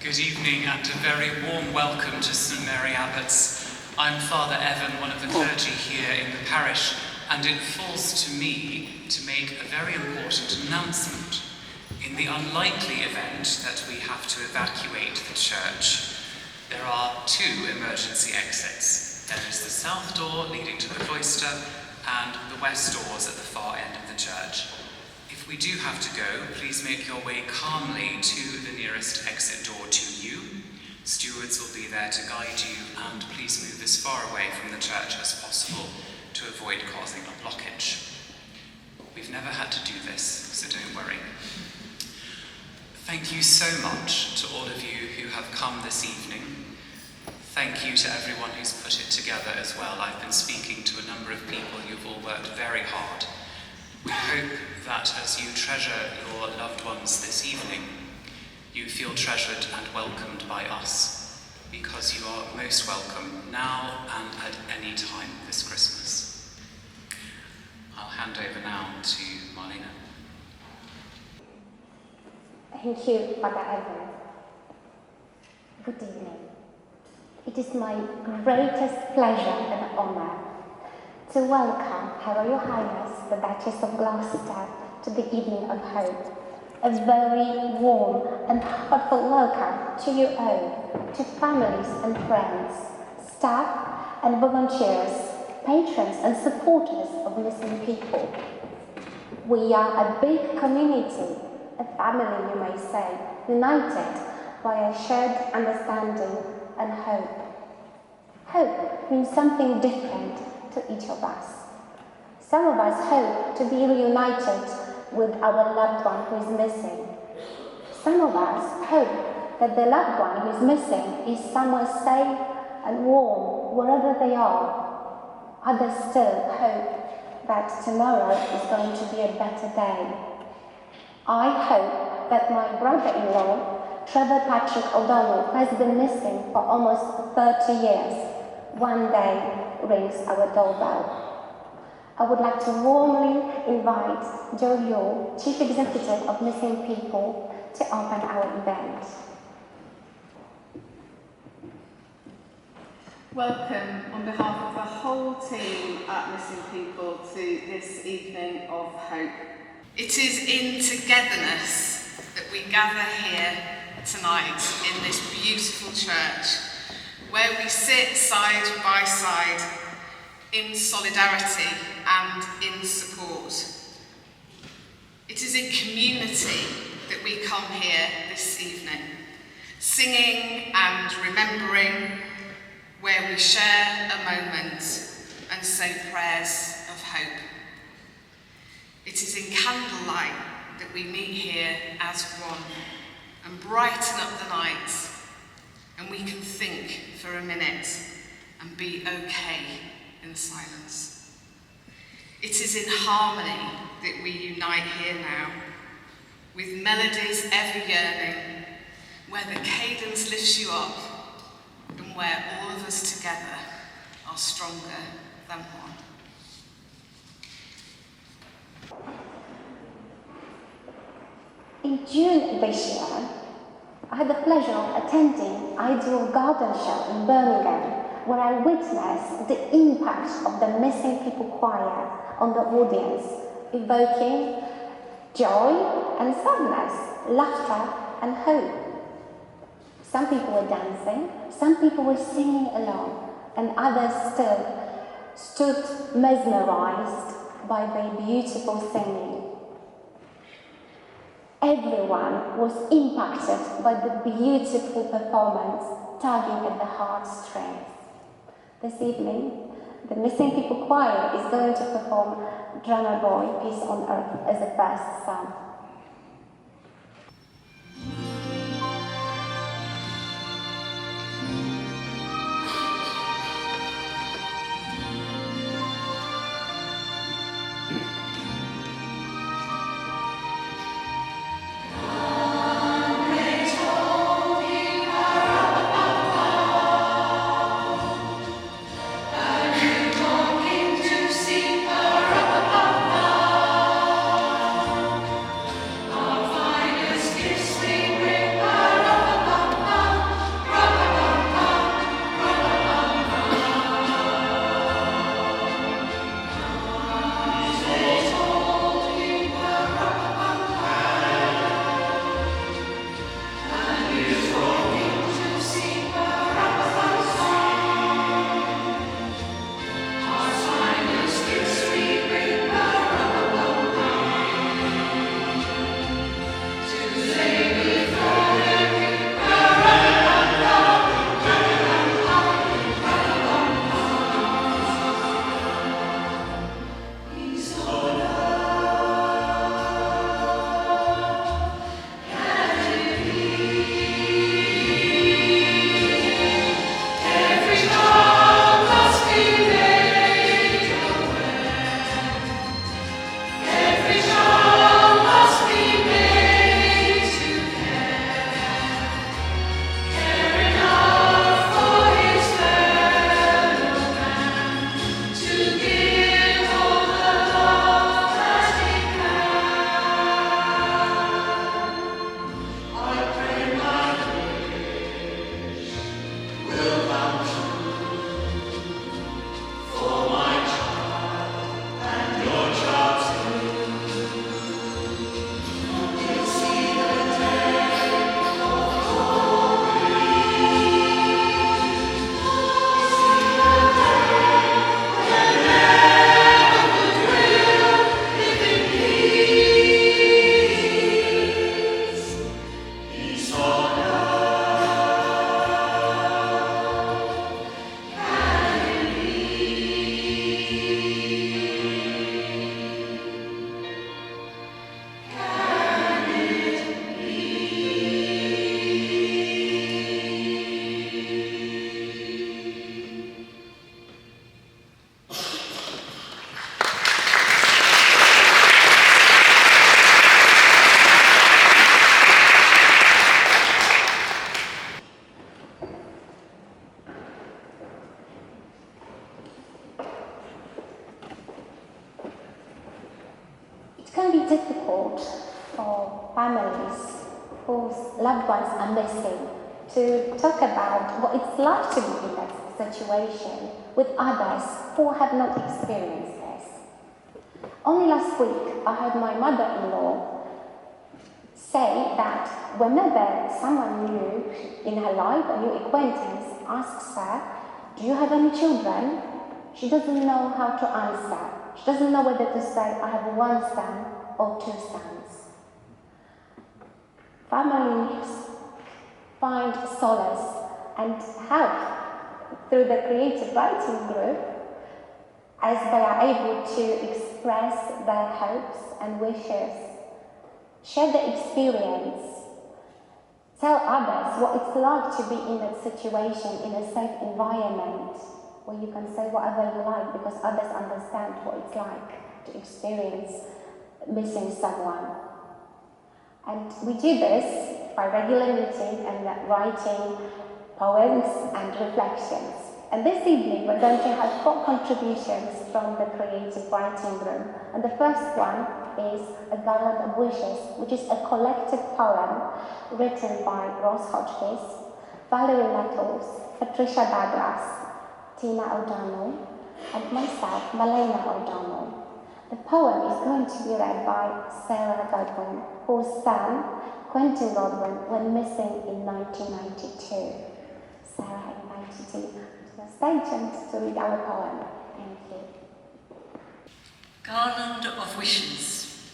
Good evening and a very warm welcome to St Mary Abbots. I'm Father Evan, one of the clergy here in the parish, and it falls to me to make a very important announcement. In the unlikely event that we have to evacuate the church, there are two emergency exits. There is the south door leading to the cloister and the west doors at the far end of the church. If we do have to go, please make your way calmly to the nearest exit door to you. Stewards will be there to guide you, and please move as far away from the church as possible to avoid causing a blockage. We've never had to do this, so don't worry. Thank you so much to all of you who have come this evening. Thank you to everyone who's put it together as well. I've been speaking to a number of people who've all worked very hard. We hope that as you treasure your loved ones this evening, you feel treasured and welcomed by us, because you are most welcome now and at any time this Christmas. I'll hand over now to Marlena. Thank you, Father Evan. Good evening. It is my greatest pleasure and honor to welcome Her Royal Highness the Duchess of Gloucester to the Evening of Hope. A very warm and heartfelt welcome to you all, to families and friends, staff and volunteers, patrons and supporters of missing people. We are a big community, a family you may say, united by a shared understanding and hope. Hope means something different to each of us. Some of us hope to be reunited with our loved one who is missing. Some of us hope that the loved one who is missing is somewhere safe and warm wherever they are. Others still hope that tomorrow is going to be a better day. I hope that my brother-in-law, Trevor Patrick O'Donnell, who has been missing for almost 30 years, one day rings our doorbell. I would like to warmly invite Joe Yule, Chief Executive of Missing People, to open our event. Welcome on behalf of the whole team at Missing People to this Evening of Hope. It is in togetherness that we gather here tonight in this beautiful church, where we sit side by side in solidarity and in support. It is in community that we come here this evening, singing and remembering, where we share a moment and say prayers of hope. It is in candlelight that we meet here as one and brighten up the night, and we can think for a minute and be okay in silence. It is in harmony that we unite here now, with melodies ever yearning, where the cadence lifts you up, and where all of us together are stronger than one. In June this year, I had the pleasure of attending Ideal Garden Show in Birmingham, where I witnessed the impact of the Missing People Choir on the audience, evoking joy and sadness, laughter and hope. Some people were dancing, some people were singing along, and others still stood mesmerized by their beautiful singing. Everyone was impacted by the beautiful performance, tugging at the heartstrings. This evening, the Missing People Choir is going to perform Drummer Boy, Peace on Earth as a first song. difficult for families whose loved ones are missing to talk about what it's like to be in that situation with others who have not experienced this. Only last week, I heard my mother-in-law say that whenever someone new in her life, a new acquaintance, asks her, "Do you have any children?" she doesn't know how to answer. She doesn't know whether to say, "I have one son" or two sons. Families find solace and help through the creative writing group as they are able to express their hopes and wishes, share the experience, tell others what it's like to be in that situation in a safe environment where you can say whatever you like because others understand what it's like to experience missing someone. And we do this by regular meeting and writing poems and reflections. And this evening we're going to have 4 contributions from the creative writing room. And the first one is A Garland of Wishes, which is a collective poem written by Ross Hodgkiss, Valerie Nettles, Patricia Douglas, Tina O'Donnell, and myself, Malena O'Donnell. The poem is going to be read by Sarah Godwin, whose son, Quentin Godwin, went missing in 1992. Sarah, I invite you to the stage and to read our poem. Thank you. Garland of Wishes.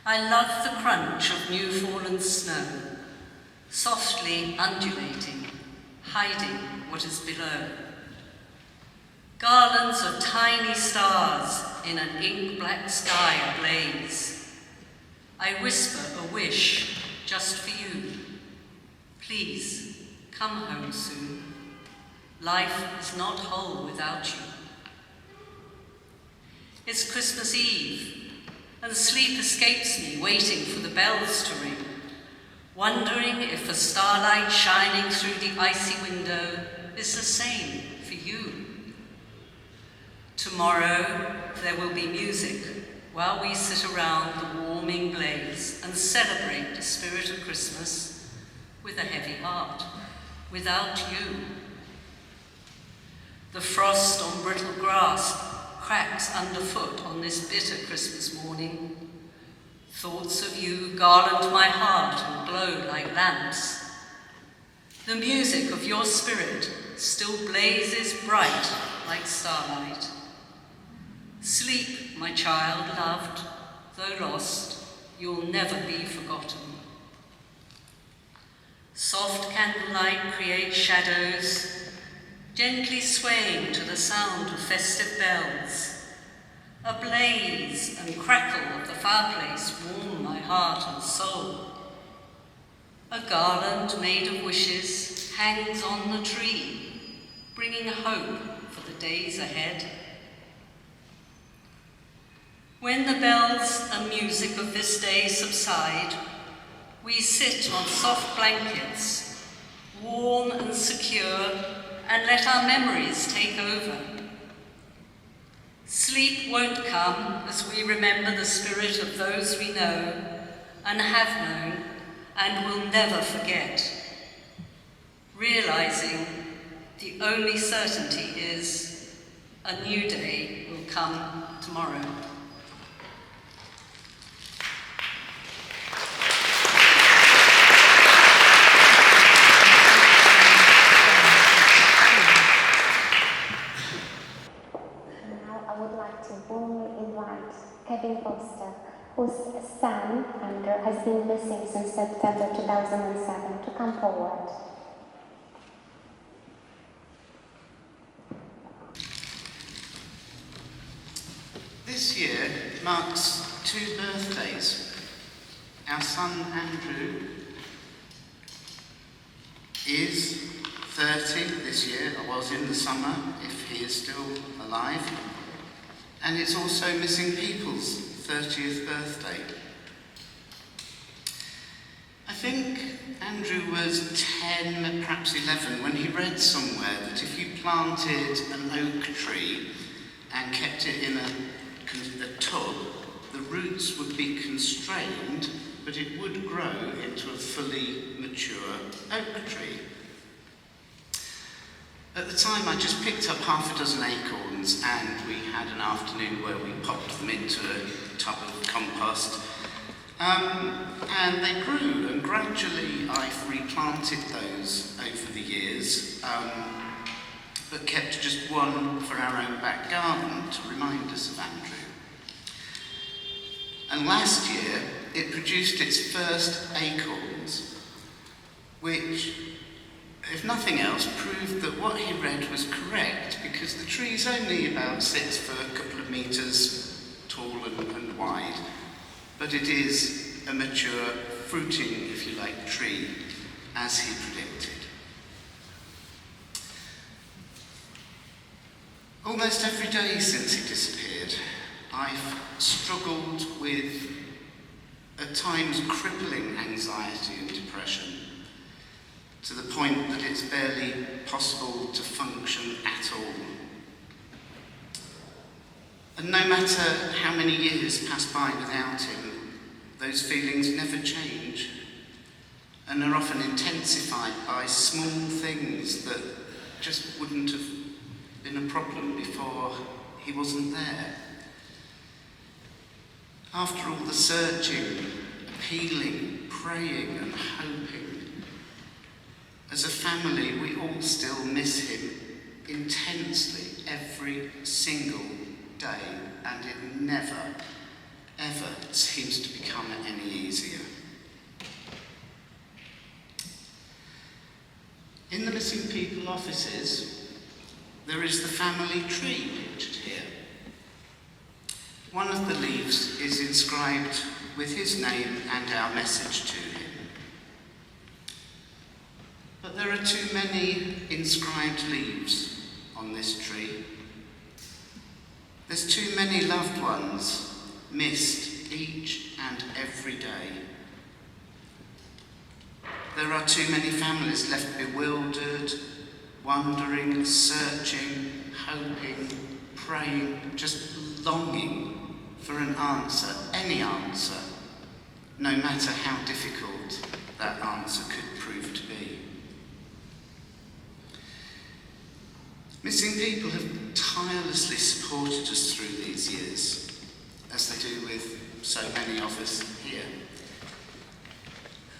I love the crunch of new fallen snow, softly undulating, hiding what is below. Garlands of tiny stars in an ink-black sky ablaze. I whisper a wish just for you. Please, come home soon. Life is not whole without you. It's Christmas Eve, and sleep escapes me, waiting for the bells to ring, wondering if the starlight shining through the icy window is the same for you. Tomorrow there will be music while we sit around the warming blaze and celebrate the spirit of Christmas with a heavy heart, without you. The frost on brittle grass cracks underfoot on this bitter Christmas morning. Thoughts of you garland my heart and glow like lamps. The music of your spirit still blazes bright like starlight. Sleep, my child loved, though lost, you'll never be forgotten. Soft candlelight creates shadows, gently swaying to the sound of festive bells. A blaze and crackle of the fireplace warm my heart and soul. A garland made of wishes hangs on the tree, bringing hope for the days ahead. When the bells and music of this day subside, we sit on soft blankets, warm and secure, and let our memories take over. Sleep won't come as we remember the spirit of those we know and have known and will never forget, realizing the only certainty is a new day will come tomorrow. Kevin Foster, whose son, Andrew, has been missing since September 2007, to come forward. This year marks 2 birthdays. Our son Andrew is 30 this year, or was in the summer, if he is still alive. And it's also Missing People's 30th birthday. I think Andrew was 10, perhaps 11, when he read somewhere that if you planted an oak tree and kept it in a a tub, the roots would be constrained, but it would grow into a fully mature oak tree. At the time, I just picked up half a dozen acorns, and we had an afternoon where we popped them into a tub of compost. And they grew, and gradually I've replanted those over the years, but kept just one for our own back garden to remind us of Andrew. And last year, it produced its first acorns, which, if nothing else, proved that what he read was correct, because the tree's only about 6 foot, a couple of metres tall and wide, but it is a mature, fruiting, if you like, tree, as he predicted. Almost every day since he disappeared, I've struggled with, at times, crippling anxiety and depression, to the point that it's barely possible to function at all. And no matter how many years pass by without him, those feelings never change, and are often intensified by small things that just wouldn't have been a problem before he wasn't there. After all the searching, appealing, praying and hoping, as a family we all still miss him intensely every single day, and it never, ever seems to become any easier. In the missing people offices, there is the family tree pictured here. One of the leaves is inscribed with his name and our message to him. But there are too many inscribed leaves on this tree. There's too many loved ones missed each and every day. There are too many families left bewildered, wondering, searching, hoping, praying, just longing for an answer, any answer, no matter how difficult that answer could prove to be. Missing people have tirelessly supported us through these years, as they do with so many of us here.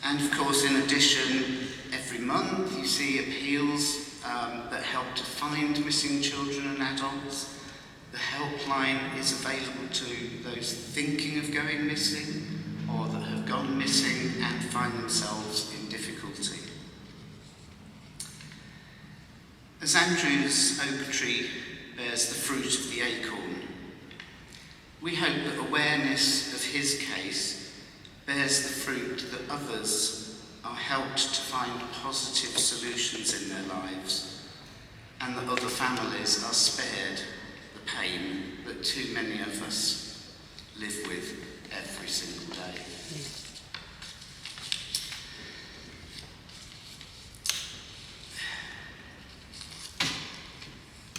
And of course, in addition, every month you see appeals that help to find missing children and adults. The helpline is available to those thinking of going missing or that have gone missing and find themselves in difficulty. As Andrew's oak tree bears the fruit of the acorn, we hope that awareness of his case bears the fruit that others are helped to find positive solutions in their lives, and that other families are spared the pain that too many of us live with every single day.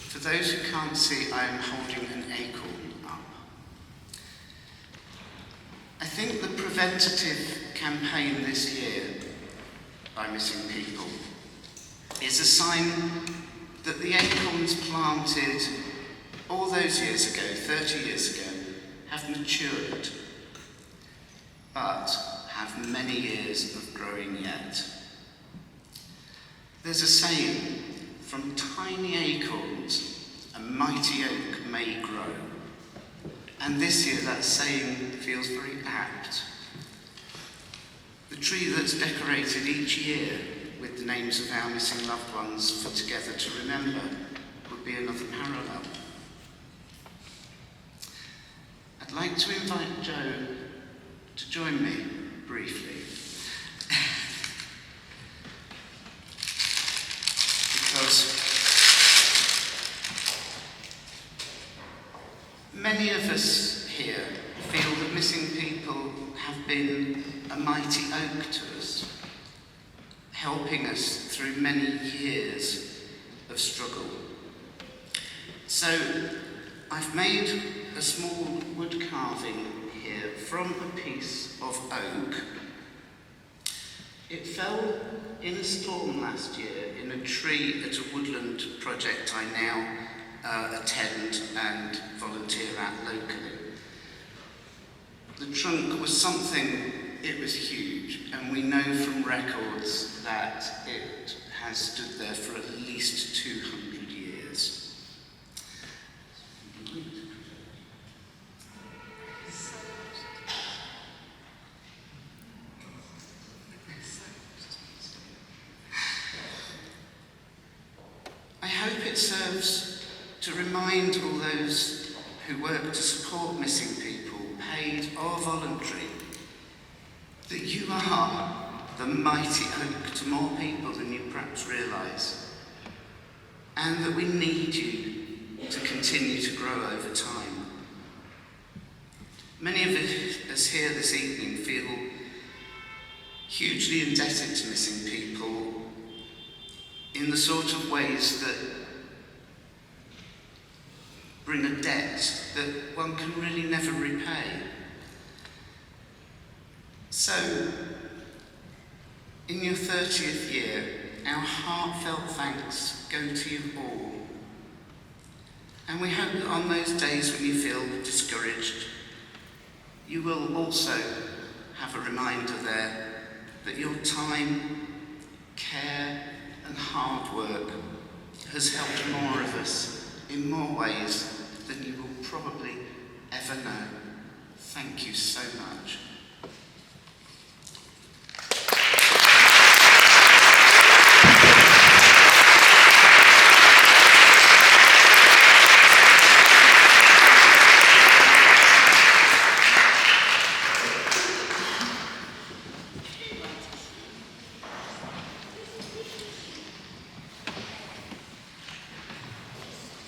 For those who can't see, I am holding an acorn up. I think the preventative campaign this year by Missing People is a sign that the acorns planted all those years ago, 30 years ago, have matured, but have many years of growing yet. There's a saying, from tiny acorns, a mighty oak may grow. And this year that saying feels very apt. The tree that's decorated each year with the names of our missing loved ones for Together to Remember would be another parallel. I'd like to invite Joe to join me briefly. Because many of us here feel that missing people have been a mighty oak to us, helping us through many years of struggle. So I've made a small wood carving here from a piece of oak. It fell in a storm last year in a tree at a woodland project I now attend and volunteer at locally. The trunk was something, it was huge, and we know from records that it has stood there for at least 200 years. I hope it serves to remind all those who work to support missing people, paid or voluntary, that you are the mighty oak to more people than you perhaps realise, and that we need you to continue to grow over time. Many of us here this evening feel hugely indebted to missing people in the sort of ways that bring a debt that one can really never repay. So, in your 30th year, our heartfelt thanks go to you all. And we hope that on those days when you feel discouraged, you will also have a reminder there that your time, care, and hard work has helped more of us in more ways than you will probably ever know. Thank you so much.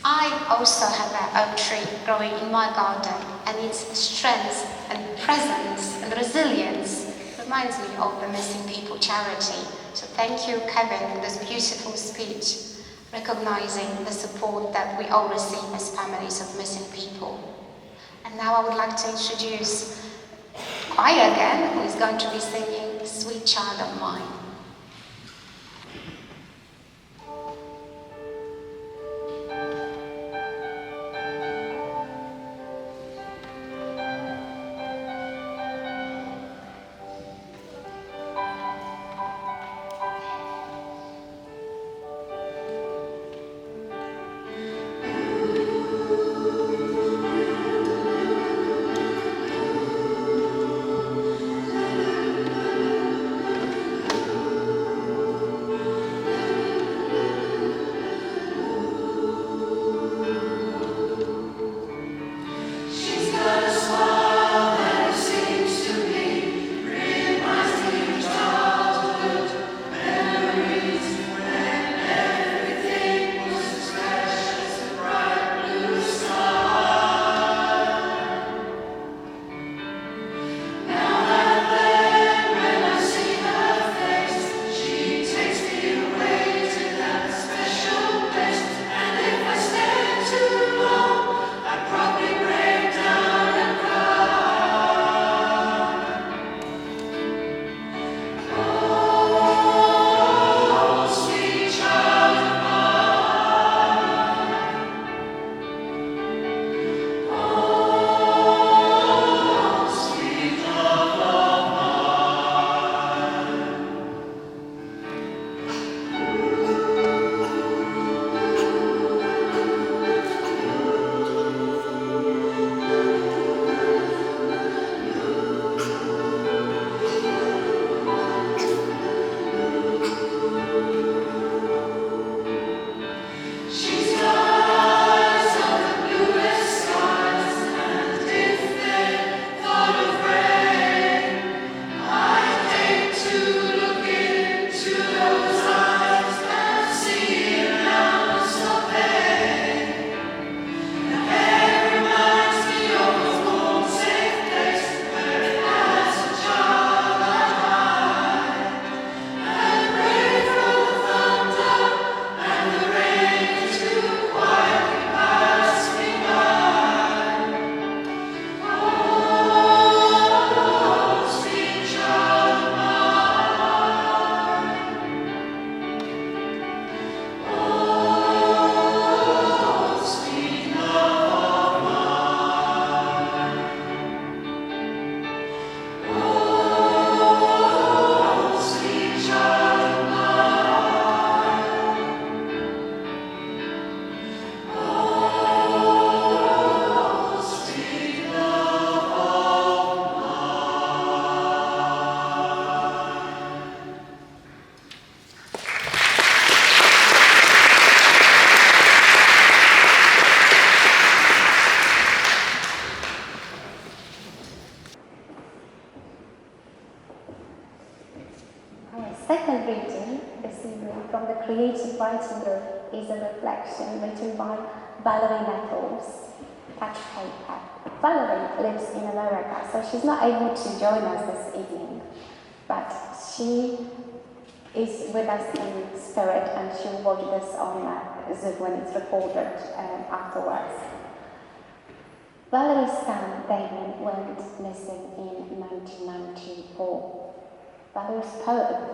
I also have an oak tree growing in my garden, and its strength and presence and resilience reminds me of the Missing People charity. So thank you, Kevin, for this beautiful speech, recognizing the support that we all receive as families of missing people. And now I would like to introduce choir again, who is going to be singing Sweet Child of Mine. second reading this evening from the Creative Writing Group is a reflection written by Valerie Nettles, Touch Paper. Valerie lives in America, so she's not able to join us this evening, but she is with us in spirit and she'll watch this on Zoom when it's recorded afterwards. Valerie's son, Damon, went missing in 1994. Valerie's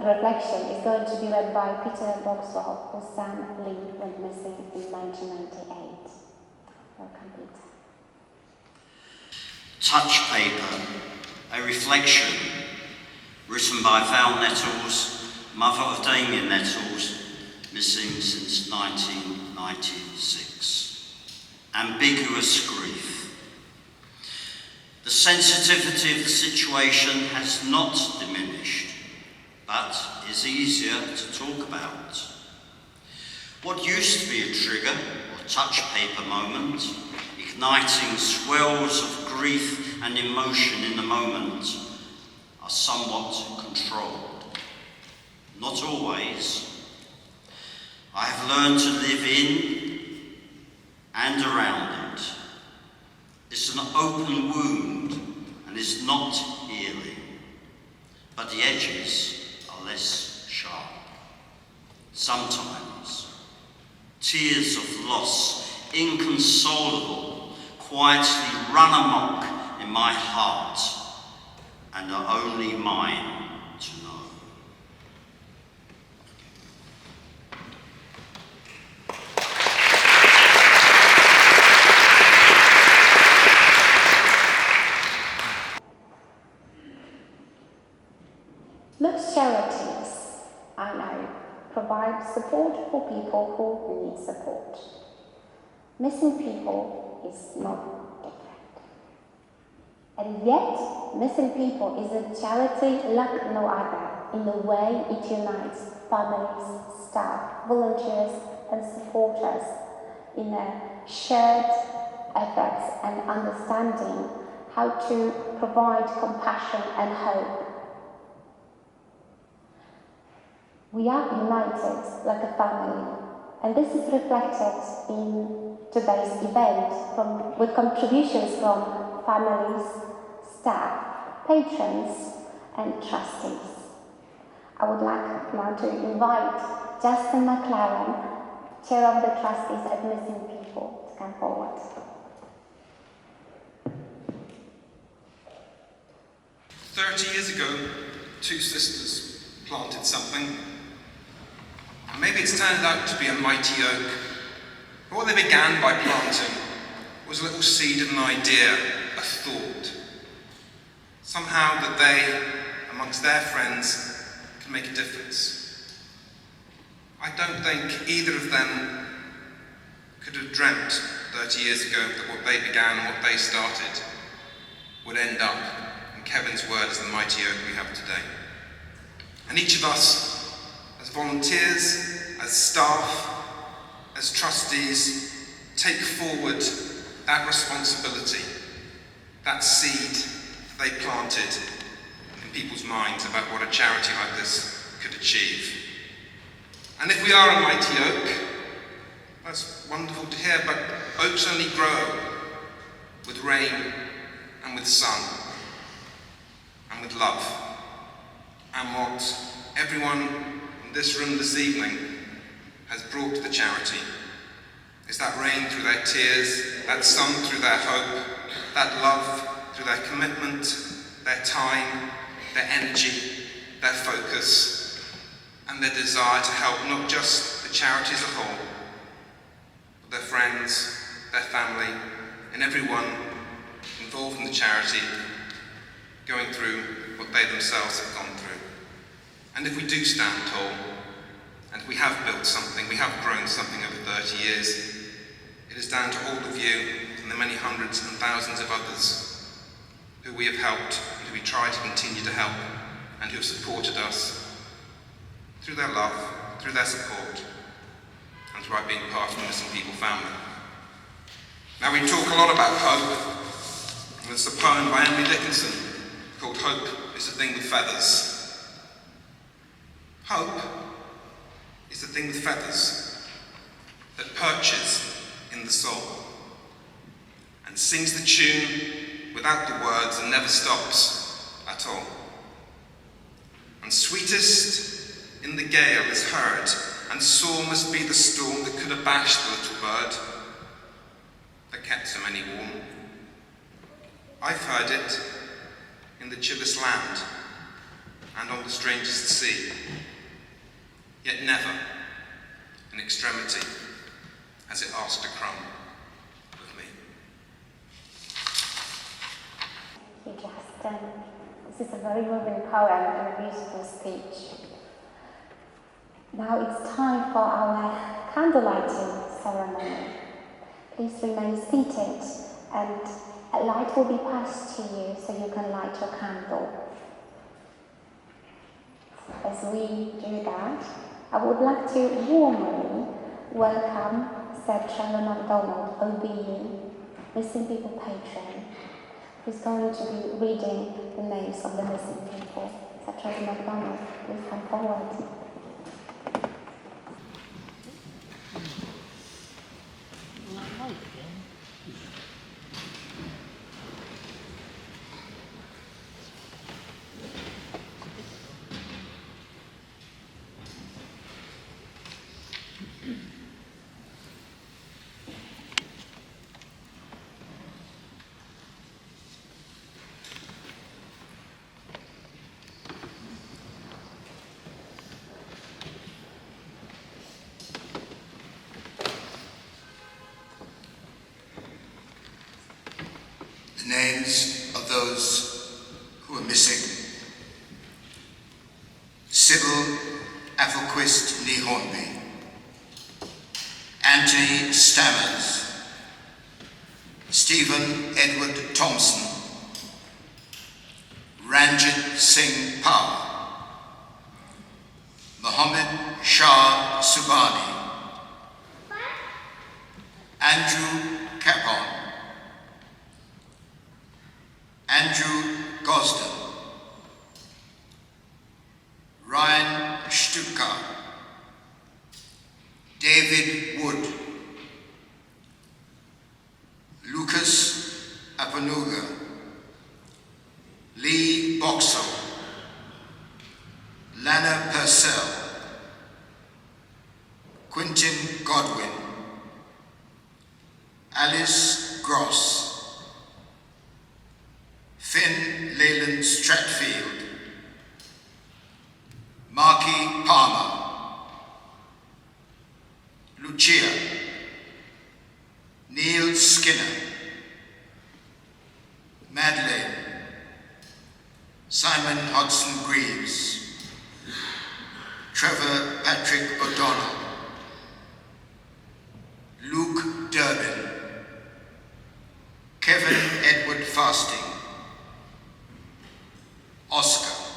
reflection is going to be read by Peter Boxwell, whose son, Lee, went missing in 1998. Welcome, Peter. Touch Paper, a reflection, written by Val Nettles, mother of Damien Nettles, missing since 1996. Ambiguous grief. The sensitivity of the situation has not diminished, but is easier to talk about. What used to be a trigger or touch paper moment, igniting swells of grief and emotion in the moment, are somewhat controlled. Not always. I have learned to live in and around it. It's an open wound and is not healing, but the edges are less sharp. Sometimes, tears of loss, inconsolable, quietly run amok in my heart and are only mine to know. Most charities, I know, provide support for people who need support. Missing people is not different. And yet, Missing People is a charity like no other in the way it unites families, staff, volunteers and supporters in a shared efforts and understanding how to provide compassion and hope. We are united like a family, and this is reflected in today's event with contributions from families, staff, patrons, and trustees. I would like now to invite Justin McLaren, Chair of the Trustees at Missing People, to come forward. "30 years ago, two sisters planted something. And maybe it's turned out to be a mighty oak. But what they began by planting was a little seed of an idea, a thought. Somehow that they, amongst their friends, can make a difference. I don't think either of them could have dreamt 30 years ago that what they began and what they started would end up, in Kevin's word, as the mighty oak we have today. And each of us, as volunteers, as staff, as trustees, take forward that responsibility, that seed that they planted in people's minds about what a charity like this could achieve. And if we are a mighty oak, that's wonderful to hear, but oaks only grow with rain and with sun and with love. And what everyone in this room this evening has brought to the charity is that rain through their tears, that sun through their hope, that love through their commitment, their time, their energy, their focus, and their desire to help not just the charity as a whole, but their friends, their family, and everyone involved in the charity going through what they themselves have gone through. And if we do stand tall, and we have built something, we have grown something over 30 years, it is down to all of you and the many hundreds and thousands of others who we have helped and who we try to continue to help and who have supported us through their love, through their support, and through our being part of the Missing People family. Now, we talk a lot about hope, and there's a poem by Emily Dickinson called "Hope is a Thing with Feathers." Hope is the thing with feathers that perches in the soul and sings the tune without the words and never stops at all. And sweetest in the gale is heard, and sore must be the storm that could abash the little bird that kept so many warm. I've heard it in the chillest land and on the strangest sea, yet never in extremity has it asked a crumb of me. Thank you, Justin. This is a very moving poem and a beautiful speech. Now it's time for our candlelighting ceremony. Please remain seated and a light will be passed to you so you can light your candle. As we do that, I would like to warmly welcome Sir Trevor MacDonald, OBE, Missing People Patron, who's going to be reading the names of the missing people. Sir Trevor MacDonald, please come forward. The names of those who are missing: Sybil Applequist Lee Hornby, Anthony Stammers, Stephen Edward Thompson, Ranjit Singh Power, Mohammed Shah Subani, Andrew Capon, Andrew Gosden, Ryan Stuttgart, David Wood, Lucas Apanuga, Lee Boxall, Lana Purcell, Quentin Godwin, Alice Gross, Finn Leyland Stratfield, Marky Palmer, Lucia, Neil Skinner, Madeleine, Simon Hodgson Greaves, Trevor Patrick O'Donnell, Luke Durbin, Kevin Edward Fasting, Oscar.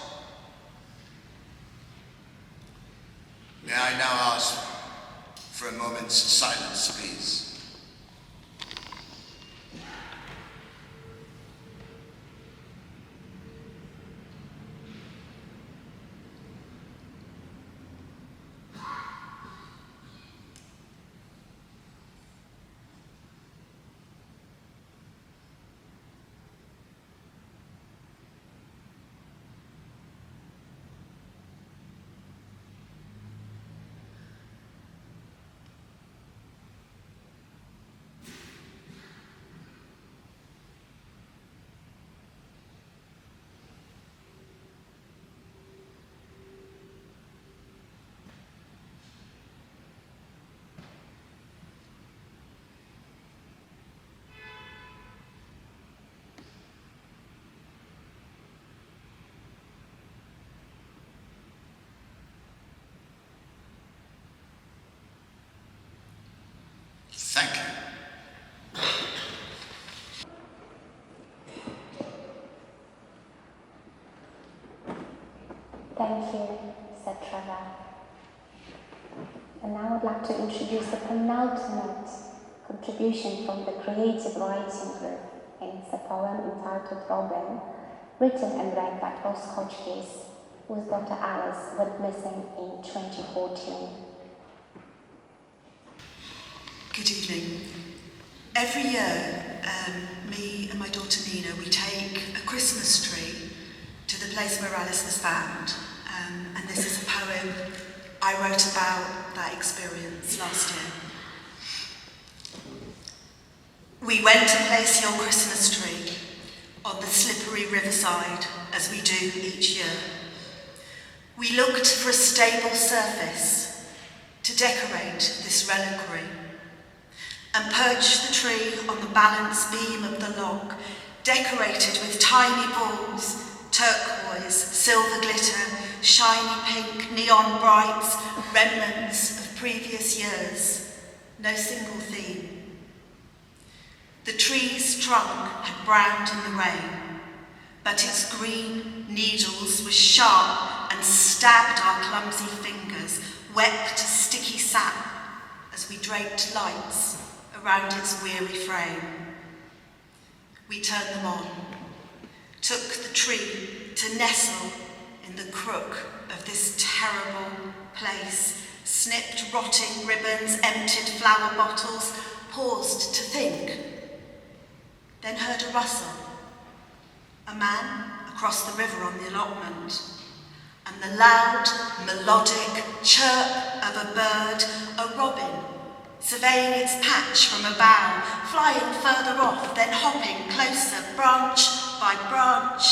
May I now ask for a moment's silence, please? Thank you. Thank you, said Trevor. And now I'd like to introduce the penultimate contribution from the creative writing group. It's a poem entitled Robin, written and read by Ross Hotchkiss. whose daughter Alice went missing in 2014. Good evening. Every year, me and my daughter Nina, we take a Christmas tree to the place where Alice was found. And this is a poem I wrote about that experience last year. We went to place your Christmas tree on the slippery riverside, as we do each year. We looked for a stable surface to decorate this reliquary, and perched the tree on the balance beam of the log, decorated with tiny balls, turquoise, silver glitter, shiny pink, neon brights, remnants of previous years. No single theme. The tree's trunk had browned in the rain, but its green needles were sharp and stabbed our clumsy fingers, wet to sticky sap, as we draped lights around its weary frame. We turned them on, took the tree to nestle in the crook of this terrible place, snipped rotting ribbons, emptied flower bottles, paused to think, then heard a rustle. A man across the river on the allotment, and the loud, melodic chirp of a bird, a robin, surveying its patch from a bough, flying further off, then hopping closer, branch by branch,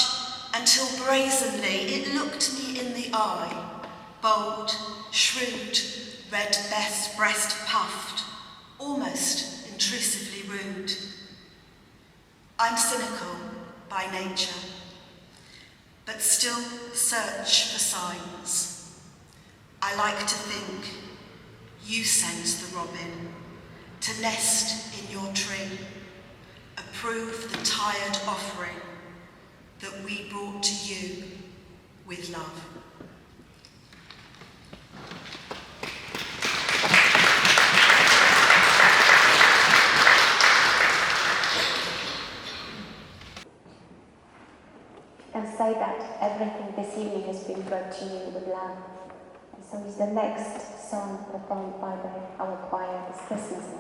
until brazenly it looked me in the eye, bold, shrewd, red breast puffed, almost intrusively rude. I'm cynical by nature, but still search for signs. I like to think you sent the robin to nest in your tree, approve the tired offering that we brought to you with love. And say that everything this evening has been brought to you with love. And so is the next song performed by our choir this Christmas night.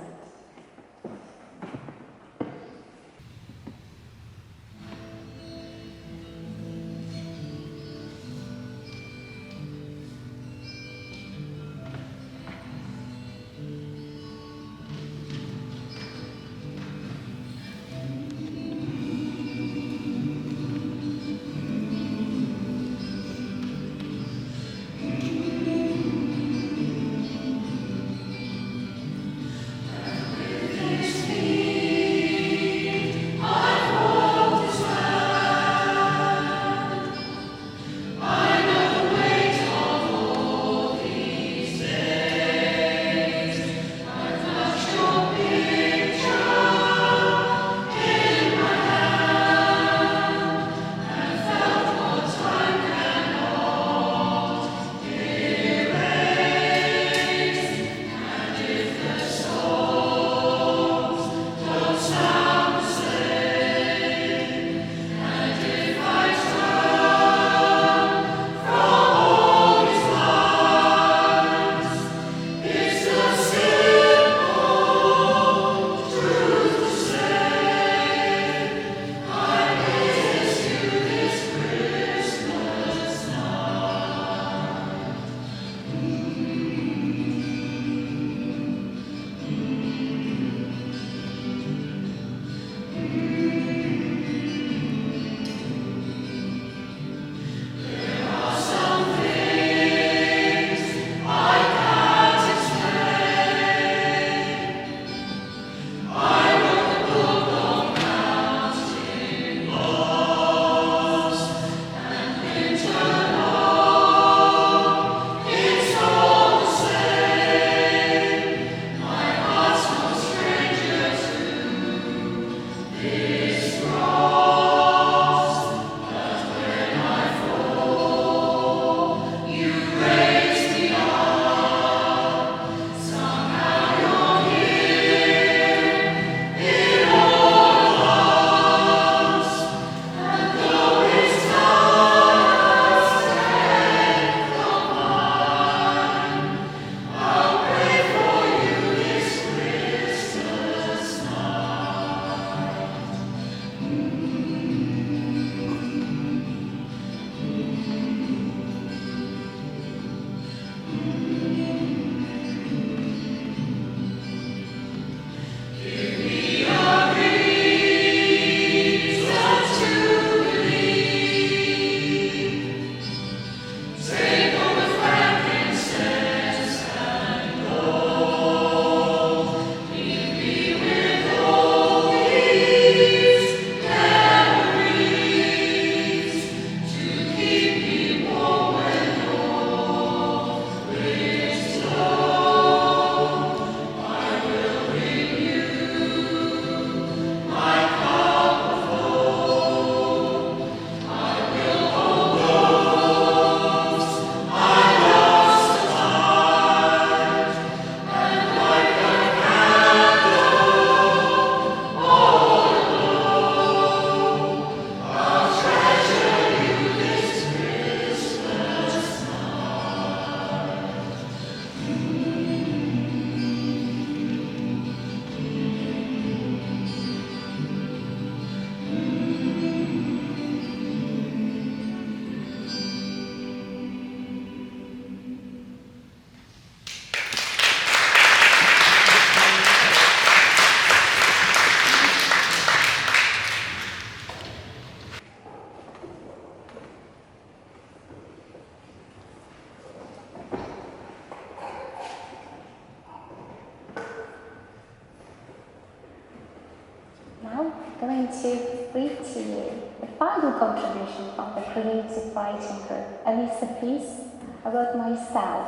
going to read to you the final contribution from the creative writing group, and it's a piece I wrote myself.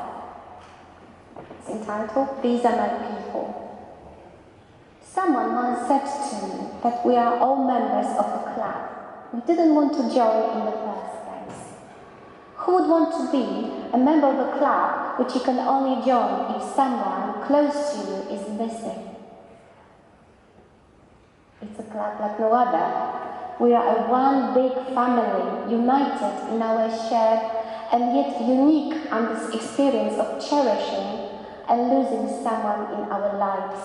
It's entitled, "These Are My People." Someone once said to me that we are all members of a club. We didn't want to join in the first place. Who would want to be a member of a club which you can only join if someone close to you is missing? It's a club like no other. We are a one big family, united in our shared and yet unique experience of cherishing and losing someone in our lives.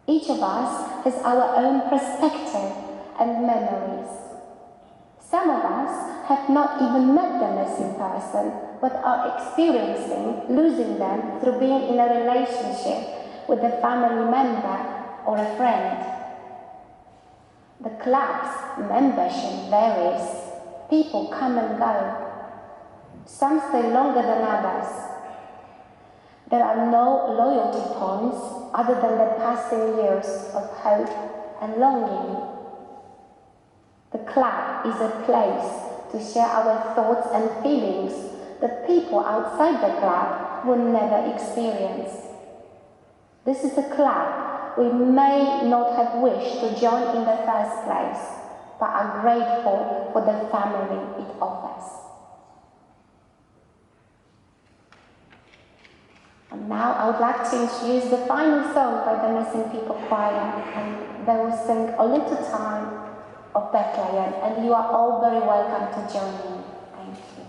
Each of us has our own perspective and memories. Some of us have not even met the missing person, but are experiencing losing them through being in a relationship with a family member or a friend. The club's membership varies. People come and go. Some stay longer than others. There are no loyalty points other than the passing years of hope and longing. The club is a place to share our thoughts and feelings that people outside the club will never experience. This is a club we may not have wished to join in the first place, but are grateful for the family it offers. And now I would like to introduce the final song by the Missing People Choir, and they will sing "A Little Time of Bethlehem," and you are all very welcome to join in. Thank you.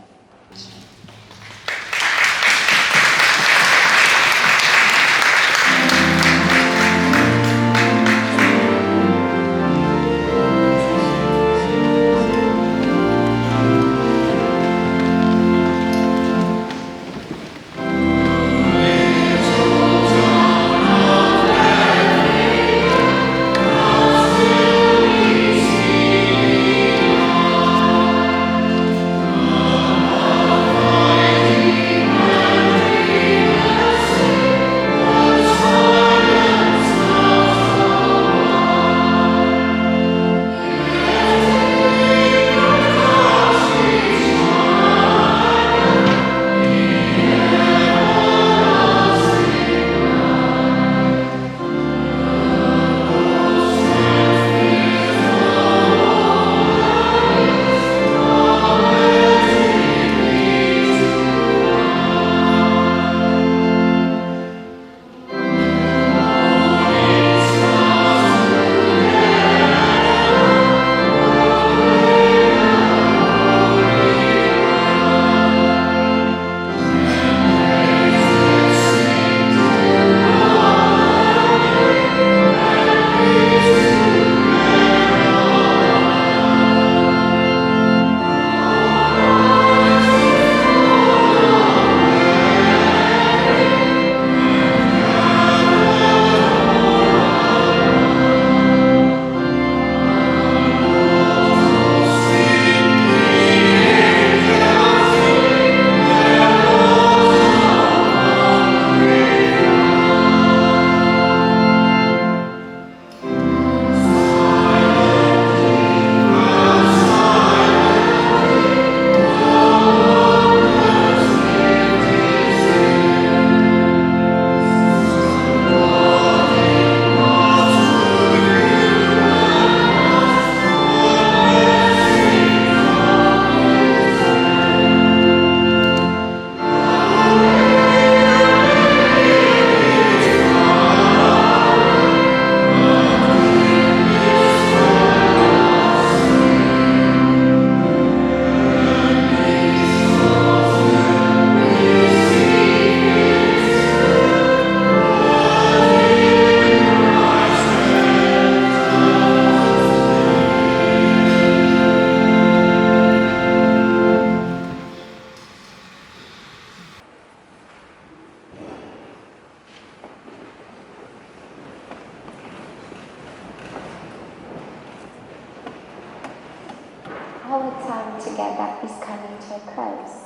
Our time together is coming to a close,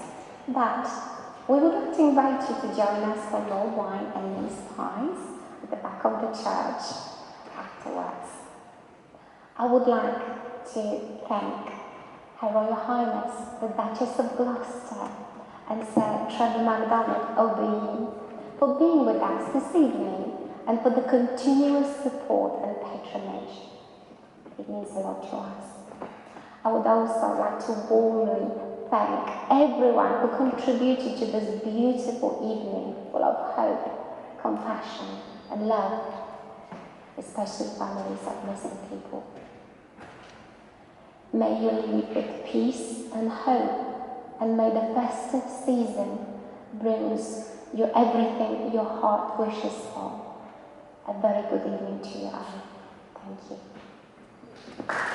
but we would like to invite you to join us for more wine and mince pies at the back of the church afterwards. I would like to thank Her Royal Highness, the Duchess of Gloucester, and Sir Trevor MacDonald for being with us this evening and for the continuous support and patronage. It means a lot to us. I would also like to warmly thank everyone who contributed to this beautiful evening full of hope, compassion and love, especially families of missing people. May you live with peace and hope, and may the festive season brings you everything your heart wishes for. A very good evening to you all. Thank you.